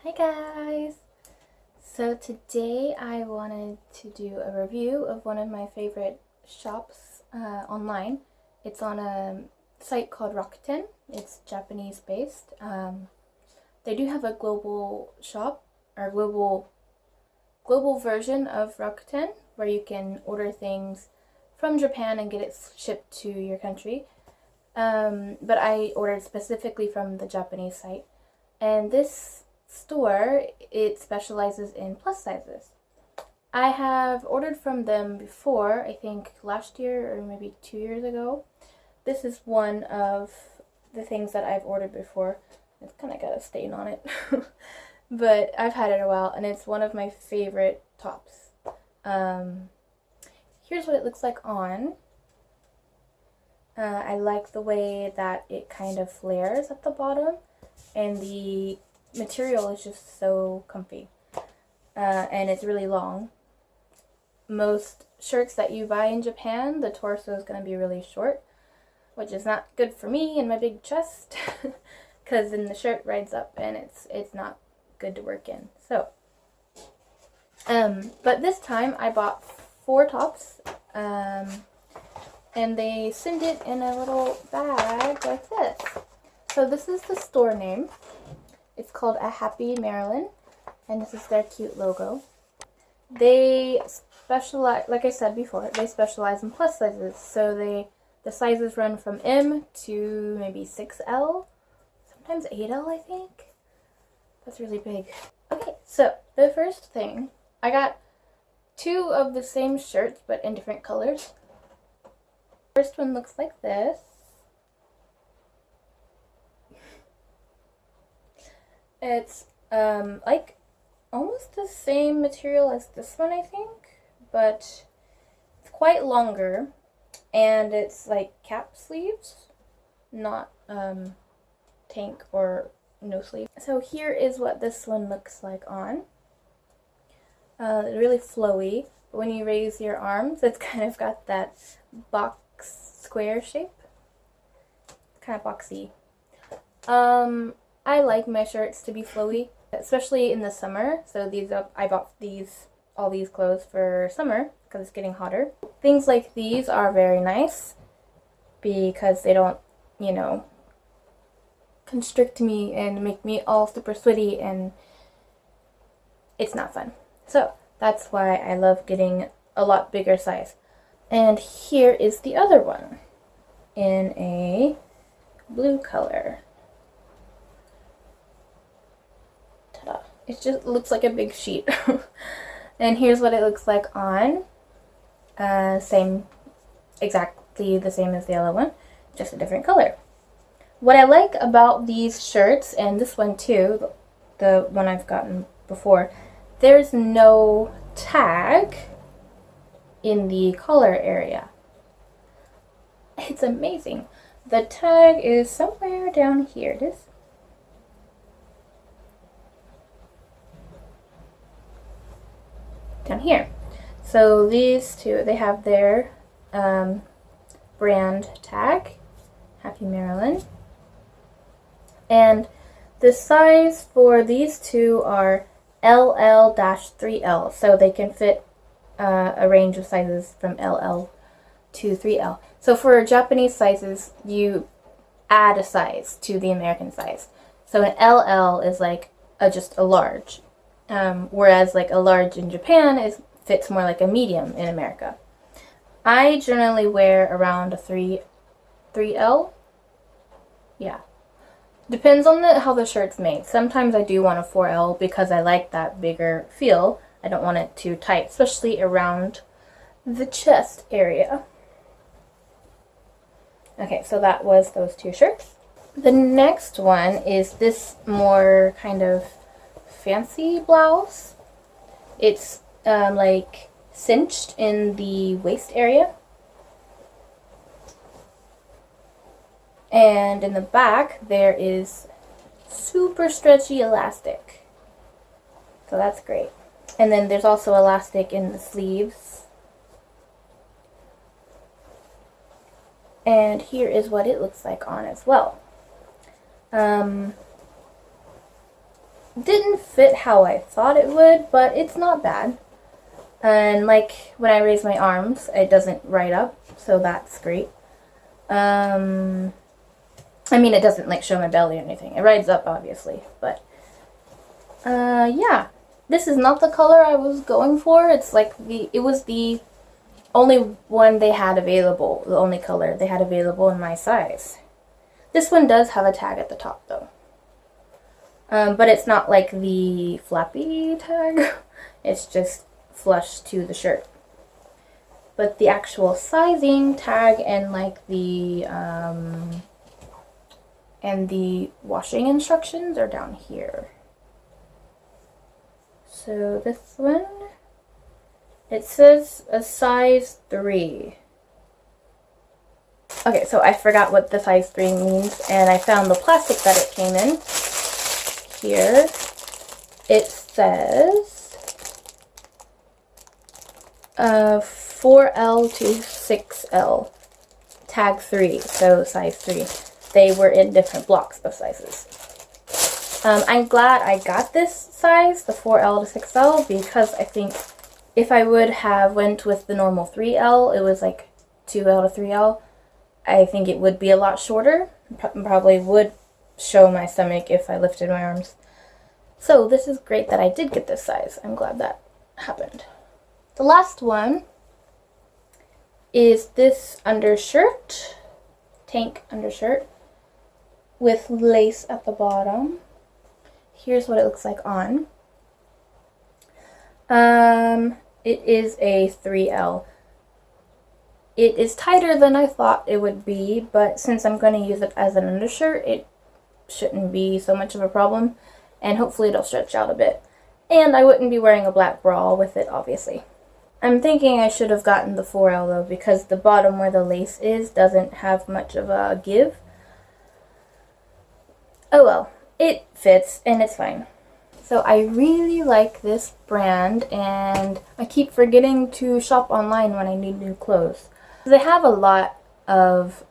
Hi guys! So today I wanted to do a review of one of my favorite shops online. It's on a site called Rakuten. It's Japanese based. They do have a global shop or global version of Rakuten where you can order things from Japan and get it shipped to your country. But I ordered specifically from the Japanese site. And this store, it specializes in plus sizes. I have ordered from them before, I think last year or maybe 2 years ago. This is one of the things that I've ordered before. It's kind of got a stain on it. But I've had it a while and it's one of my favorite tops. Here's what it looks like on. I like the way that it kind of flares at the bottom, and the material is just so comfy, and it's really long. Most shirts that you buy in Japan, the torso is going to be really short, which is not good for me and my big chest, because then the shirt rides up and it's not good to work in. So, but this time I bought 4 tops, and they send it in a little bag like this. So this is the store name. It's called a Happy Marilyn, and this is their cute logo. They specialize, like I said before, they specialize in plus sizes. So the sizes run from M to maybe 6L, sometimes 8L, I think. That's really big. Okay, so the first thing, I got 2 of the same shirts, but in different colors. First one looks like this. It's like almost the same material as this one, I think, but it's quite longer, and it's like cap sleeves, not tank or no sleeve. So here is what this one looks like on. Really flowy, but when you raise your arms, it's kind of got that box square shape, kind of boxy. I like my shirts to be flowy, especially in the summer. So I bought all these clothes for summer because it's getting hotter. Things like these are very nice because they don't, constrict me and make me all super sweaty, and it's not fun. So that's why I love getting a lot bigger size. And here is the other one in a blue color. Ta-da. It just looks like a big sheet. And here's what it looks like on. Exactly the same as the other one, just a different color. What I like about these shirts, and this one too, the one I've gotten before, there's no tag in the collar area. It's amazing. The tag is somewhere down here. It is. Down here. So these two, they have their brand tag, Happy Marilyn. And the size for these two are LL-3L, so they can fit a range of sizes from LL to 3L. So for Japanese sizes, you add a size to the American size. So an LL is like just a large, whereas like a large in Japan fits more like a medium in America. I generally wear around a 3L. Yeah. Depends on how the shirt's made. Sometimes I do want a 4L because I like that bigger feel. I don't want it too tight, especially around the chest area. Okay, so that was those 2 shirts. The next one is this more kind of fancy blouse. It's like cinched in the waist area. And in the back, there is super stretchy elastic. So that's great. And then there's also elastic in the sleeves. And here is what it looks like on as well. didn't fit how I thought it would, but it's not bad. And like when I raise my arms, it doesn't ride up, so that's great. I mean, it doesn't like show my belly or anything. It rides up, obviously, but yeah. This is not the color I was going for. It was the only one they had available, the only color they had available in my size. This one does have a tag at the top though. But it's not like the flappy tag. It's just flush to the shirt. But the actual sizing tag and like the washing instructions are down here. So this one, it says a size 3. Okay, so I forgot what the size 3 means, and I found the plastic that it came in. Here, it says 4L to 6L, tag 3, so size 3. They were in different blocks of sizes. I'm glad I got this size, the 4L to 6L, because I think if I would have went with the normal 3L, it was like 2L to 3L, I think it would be a lot shorter. Probably would show my stomach if I lifted my arms. So this is great that I did get this size. I'm glad that happened. The last one is this undershirt, tank undershirt, with lace at the bottom. Here's what it looks like on. It is a 3L. It is tighter than I thought it would be, but since I'm going to use it as an undershirt, it shouldn't be so much of a problem, and hopefully it'll stretch out a bit. And I wouldn't be wearing a black bra with it, obviously. I'm thinking I should have gotten the 4L though, because the bottom where the lace is doesn't have much of a give. Oh well, it fits and it's fine. So I really like this brand, and I keep forgetting to shop online when I need new clothes. They have a lot of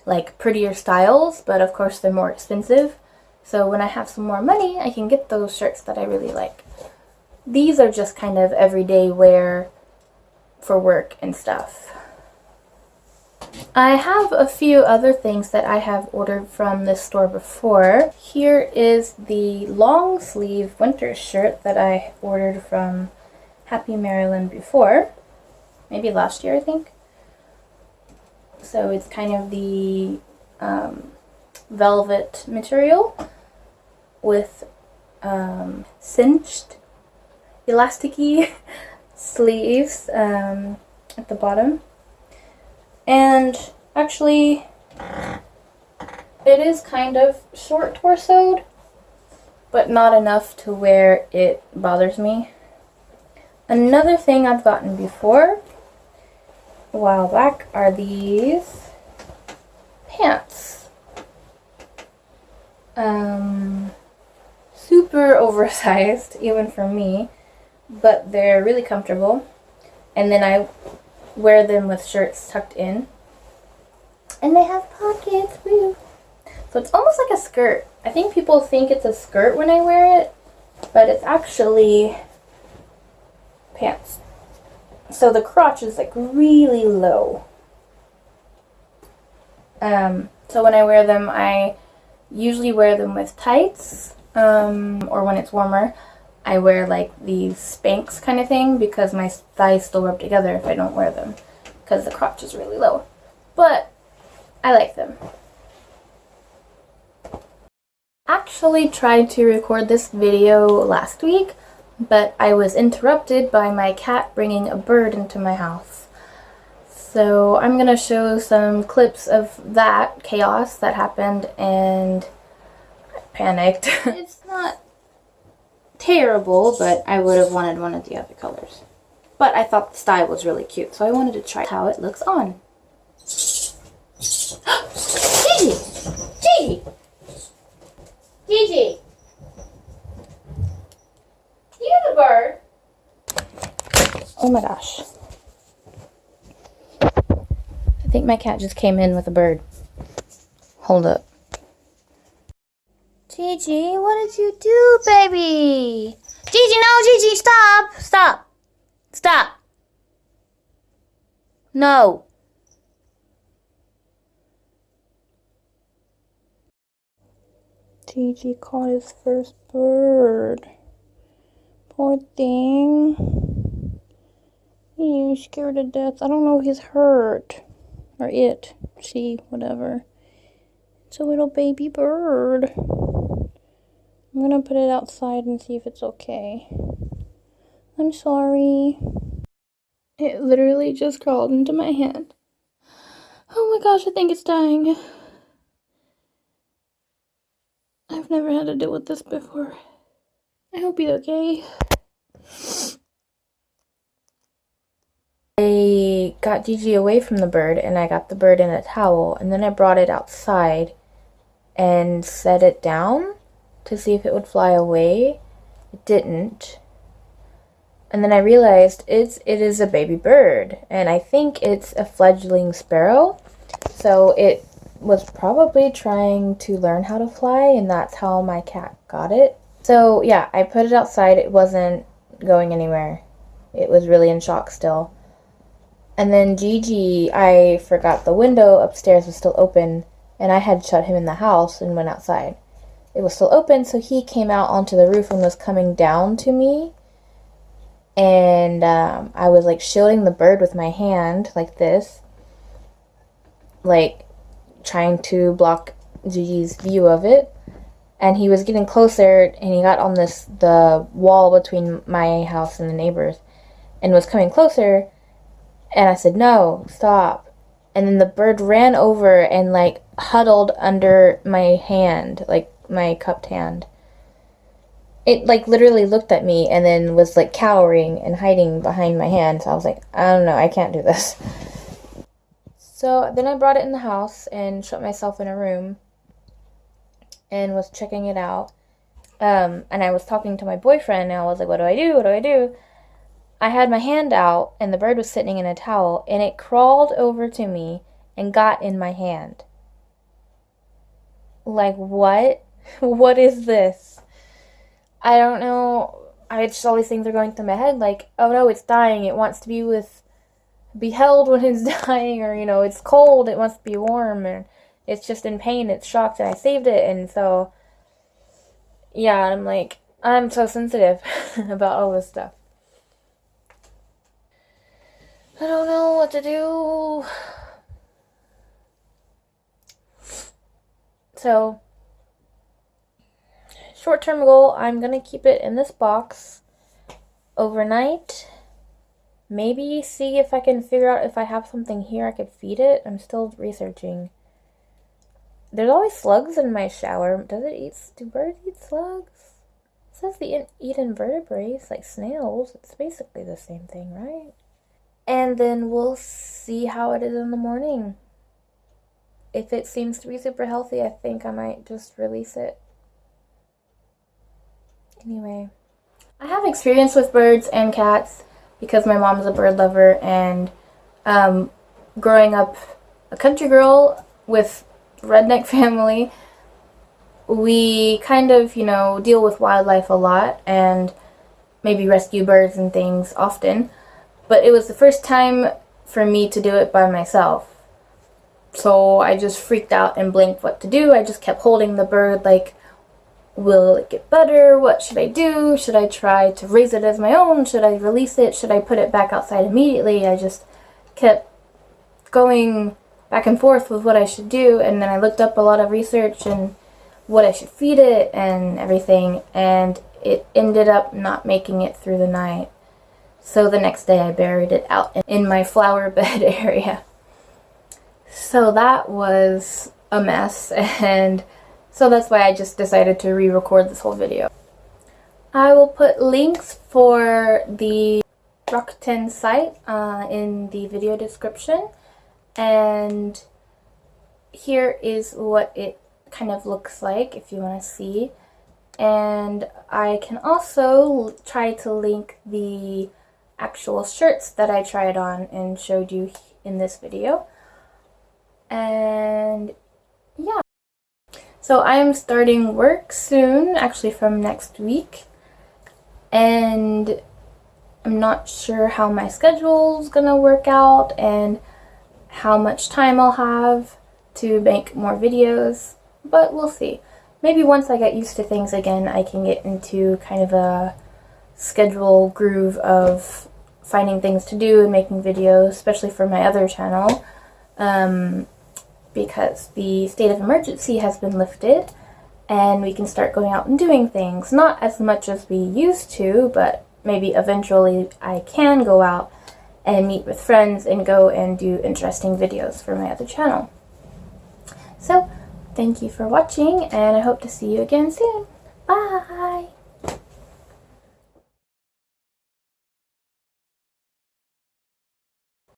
like prettier styles, but of course they're more expensive. So when I have some more money, I can get those shirts that I really like. These are just kind of everyday wear for work and stuff. I have a few other things that I have ordered from this store before. Here is the long sleeve winter shirt that I ordered from Happy Marilyn before. Maybe last year, I think. So it's kind of the velvet material with cinched elasticy sleeves at the bottom. And actually, it is kind of short torsoed, but not enough to where it bothers me. Another thing I've gotten before, a while back, are these pants. Super oversized, even for me, but they're really comfortable. And then I wear them with shirts tucked in. And they have pockets, woo! So it's almost like a skirt. I think people think it's a skirt when I wear it, but it's actually pants. So the crotch is like really low. So when I wear them, I usually wear them with tights, or when it's warmer, I wear like these Spanx kind of thing, because my thighs still rub together if I don't wear them, because the crotch is really low. But I like them. Actually tried to record this video last week, but I was interrupted by my cat bringing a bird into my house. So I'm going to show some clips of that chaos that happened, and I panicked. It's not terrible, but I would have wanted one of the other colors. But I thought the style was really cute, so I wanted to try how it looks on. Jiji! Jiji! Jiji! You have a bird? Oh my gosh. I think my cat just came in with a bird. Hold up. Jiji, what did you do, baby? Jiji, no, Jiji, stop! Stop! Stop! No! Jiji caught his first bird. Poor thing. He was scared to death. I don't know if he's hurt. Or it. She, whatever. It's a little baby bird. I'm gonna put it outside and see if it's okay. I'm sorry. It literally just crawled into my hand. Oh my gosh, I think it's dying. I've never had to deal with this before. I hope he's okay. I got Jiji away from the bird, and I got the bird in a towel, and then I brought it outside and set it down to see if it would fly away. It didn't. And then I realized it is a baby bird, and I think it's a fledgling sparrow. So it was probably trying to learn how to fly, and that's how my cat got it. So yeah, I put it outside. It wasn't going anywhere. It was really in shock still. And then Jiji, I forgot the window upstairs was still open, and I had shut him in the house and went outside. It was still open, so he came out onto the roof and was coming down to me. And I was like shielding the bird with my hand like this, like trying to block Jiji's view of it. And he was getting closer, and he got on the wall between my house and the neighbors, and was coming closer. And I said, no, stop. And then the bird ran over and like huddled under my hand, like my cupped hand. It like literally looked at me and then was like cowering and hiding behind my hand. So I was like, I don't know, I can't do this. So then I brought it in the house and shut myself in a room and was checking it out. And I was talking to my boyfriend, and I was like, what do I do? What do I do? I had my hand out, and the bird was sitting in a towel, and it crawled over to me and got in my hand. Like, what? What is this? I don't know. I just all these things are going through my head, like, oh no, it's dying. It wants to be held when it's dying, or, you know, it's cold. It wants to be warm, and it's just in pain. It's shocked, and I saved it, and so, yeah, I'm like, I'm so sensitive about all this stuff. I don't know what to do. So, short-term goal, I'm going to keep it in this box overnight. Maybe see if I can figure out if I have something here I could feed it. I'm still researching. There's always slugs in my shower. Do birds eat slugs? It says they eat invertebrates, like snails. It's basically the same thing, right? And then we'll see how it is in the morning. If it seems to be super healthy, I think I might just release it. Anyway, I have experience with birds and cats because my mom's a bird lover, and growing up a country girl with redneck family, we kind of, you know, deal with wildlife a lot and maybe rescue birds and things often. But it was the first time for me to do it by myself. So I just freaked out and blinked what to do. I just kept holding the bird like, will it get better? What should I do? Should I try to raise it as my own? Should I release it? Should I put it back outside immediately? I just kept going back and forth with what I should do. And then I looked up a lot of research and what I should feed it and everything. And it ended up not making it through the night. So the next day I buried it out in my flower bed area. So that was a mess, and so that's why I just decided to re-record this whole video. I will put links for the Rakuten site in the video description, and here is what it kind of looks like if you want to see. And I can also try to link the actual shirts that I tried on and showed you in this video. And yeah. So I am starting work soon, actually from next week, and I'm not sure how my schedule's gonna work out and how much time I'll have to make more videos, but we'll see. Maybe once I get used to things again, I can get into kind of a schedule groove of finding things to do and making videos, especially for my other channel, because the state of emergency has been lifted and we can start going out and doing things. Not as much as we used to, but maybe eventually I can go out and meet with friends and go and do interesting videos for my other channel. So, thank you for watching, and I hope to see you again soon. Bye!